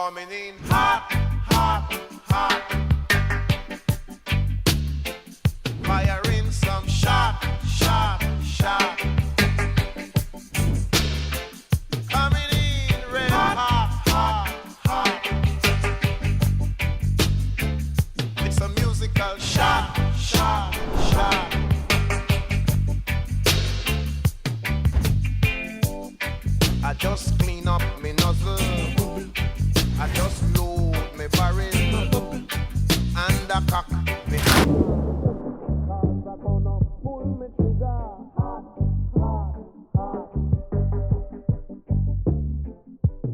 Coming in hot, hot, hot. Firing some shot, shot, shot. Coming in red hot, hot, hot. It's a musical shot, shot, shot. I just clean up me nozzle. I just load me barrel and I cock me. Cause I gonna pull me trigger. Hot, hot, hot.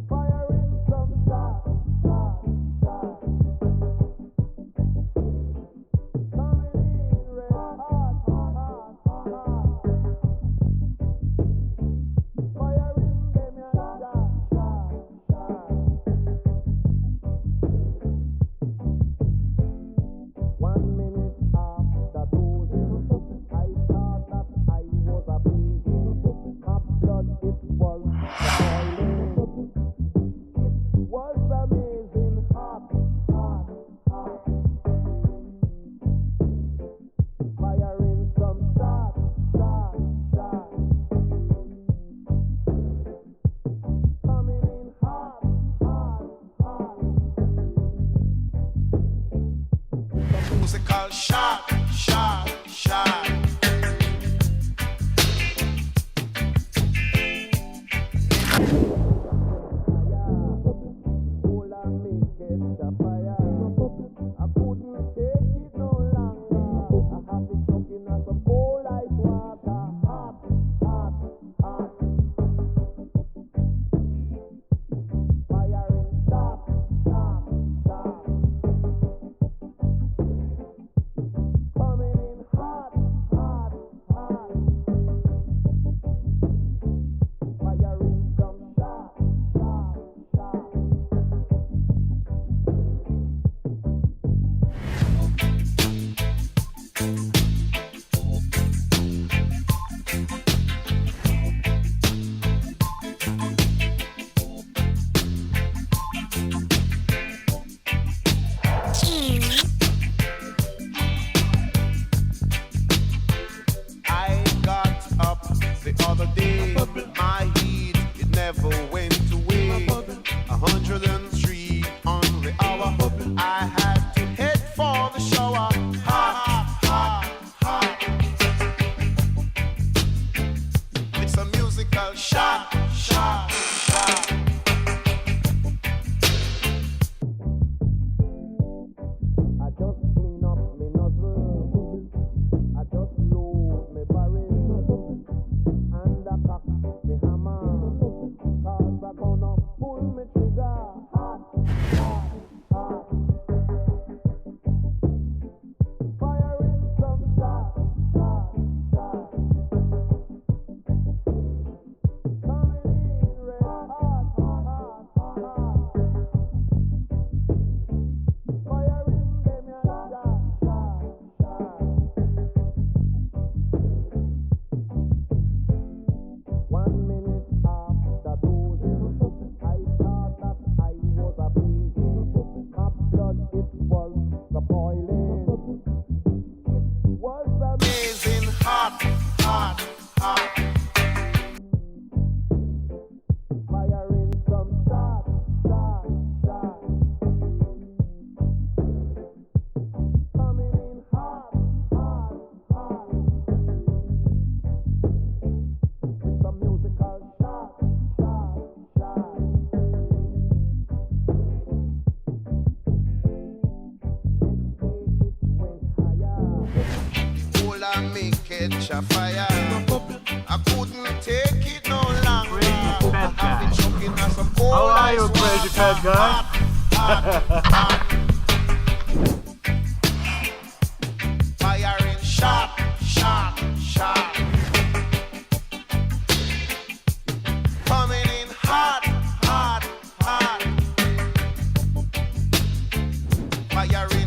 Firing some shot, shot, shot. Coming in red hot, hot, hot, hot. Firing them shot, shot, shot. 1 minute after dozing, I thought that I was a breezing. My blood, it was boiling. It was amazing, hot, hot, hot. Firing some shot, shot, shot. Coming in hot, hot, hot. The musical shot, shot, shot. Hold on, make it a fire. I couldn't take it no longer. I have it choking on some cold ice water. Hot, hot, hot. Firing shot, shot, shot. Coming in hot, hot, hot. Firing some shot, shot, shot. I got up the other day. My heat, it never went away. 103 on the hour. I had to head for the shower. Hot, hot, hot. It's a musical shot, shot, shot. I just clean up me nozzle. I just load me barrel and I cock me hammer. Cause I gonna pull me trigger. Hot, hot, hot. Firing some shot, shot, shot. Coming in red hot, hot, hot, hot. Firing them shot, shot, shot. 1 minute after dozing, I thought that I was a breezing. My blood, it was boiling. It was amazing, hot, hot, hot. Firing some shot, shot, shot. Coming in hot, hot, hot. It's a musical shot, shot, shot. Next day it went higher. Hold on, make it a fire. I couldn't take it no longer. Crazy fat I have guy. been choking on some cold How are you, ice crazy water. fat guy? Hot, hot, hot. Firing shot, shot, shot. Coming in hot, hot, hot. Firing